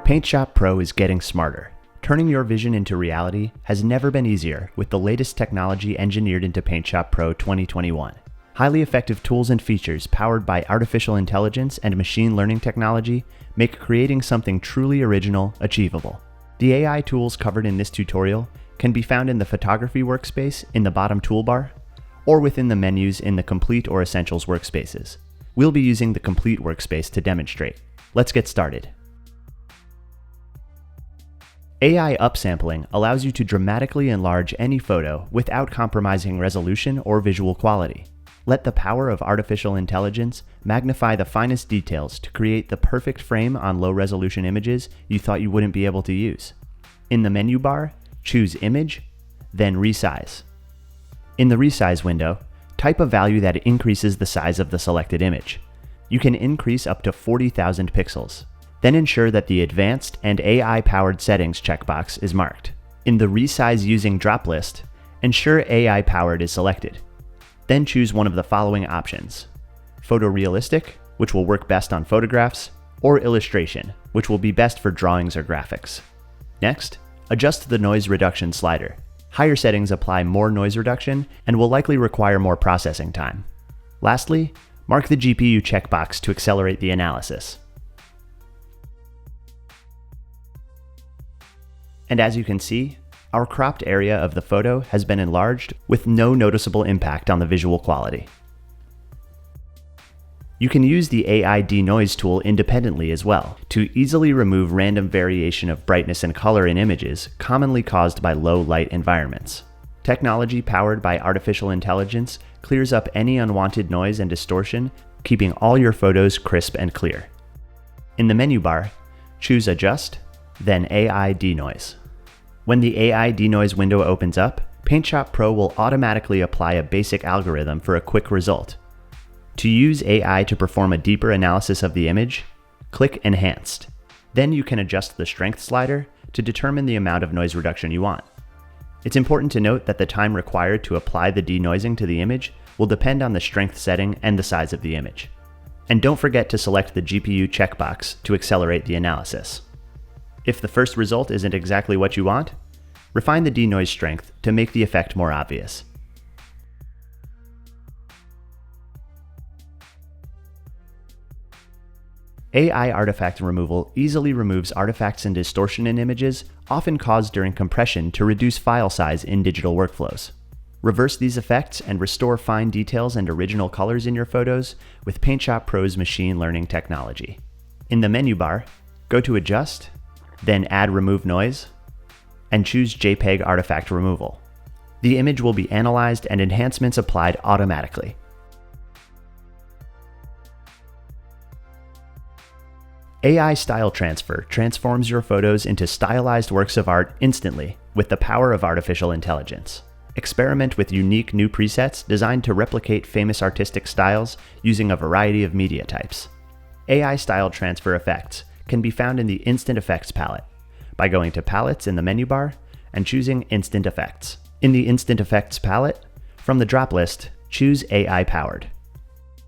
PaintShop Pro is getting smarter. Turning your vision into reality has never been easier with the latest technology engineered into PaintShop Pro 2021. Highly effective tools and features powered by artificial intelligence and machine learning technology make creating something truly original achievable. The AI tools covered in this tutorial can be found in the photography workspace in the bottom toolbar, or within the menus in the Complete or Essentials workspaces. We'll be using the Complete workspace to demonstrate. Let's get started. AI upsampling allows you to dramatically enlarge any photo without compromising resolution or visual quality. Let the power of artificial intelligence magnify the finest details to create the perfect frame on low-resolution images you thought you wouldn't be able to use. In the menu bar, choose Image, then Resize. In the Resize window, type a value that increases the size of the selected image. You can increase up to 40,000 pixels. Then ensure that the Advanced and AI-powered settings checkbox is marked. In the Resize Using drop list, ensure AI-powered is selected. Then choose one of the following options: Photorealistic, which will work best on photographs, or Illustration, which will be best for drawings or graphics. Next, adjust the noise reduction slider. Higher settings apply more noise reduction and will likely require more processing time. Lastly, mark the GPU checkbox to accelerate the analysis. And as you can see, our cropped area of the photo has been enlarged with no noticeable impact on the visual quality. You can use the AI denoise tool independently as well to easily remove random variation of brightness and color in images commonly caused by low light environments. Technology powered by artificial intelligence clears up any unwanted noise and distortion, keeping all your photos crisp and clear. In the menu bar, choose Adjust, then AI Denoise. When the AI Denoise window opens up, PaintShop Pro will automatically apply a basic algorithm for a quick result. To use AI to perform a deeper analysis of the image, click Enhanced. Then you can adjust the strength slider to determine the amount of noise reduction you want. It's important to note that the time required to apply the denoising to the image will depend on the strength setting and the size of the image. And don't forget to select the GPU checkbox to accelerate the analysis. If the first result isn't exactly what you want, refine the denoise strength to make the effect more obvious. AI artifact removal easily removes artifacts and distortion in images, often caused during compression to reduce file size in digital workflows. Reverse these effects and restore fine details and original colors in your photos with PaintShop Pro's machine learning technology. In the menu bar, go to Adjust, then add Remove Noise, and choose JPEG Artifact Removal. The image will be analyzed and enhancements applied automatically. AI Style Transfer transforms your photos into stylized works of art instantly with the power of artificial intelligence. Experiment with unique new presets designed to replicate famous artistic styles using a variety of media types. AI Style Transfer effects can be found in the Instant Effects palette by going to Palettes in the menu bar and choosing Instant Effects. In the Instant Effects palette, from the drop list, choose AI Powered.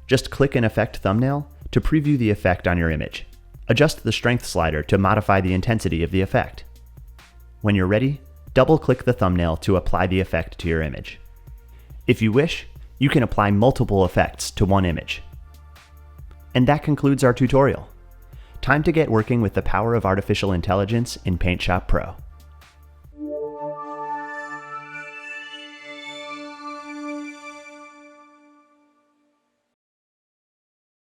Just click an effect thumbnail to preview the effect on your image. Adjust the strength slider to modify the intensity of the effect. When you're ready, double-click the thumbnail to apply the effect to your image. If you wish, you can apply multiple effects to one image. And that concludes our tutorial. Time to get working with the power of artificial intelligence in PaintShop Pro.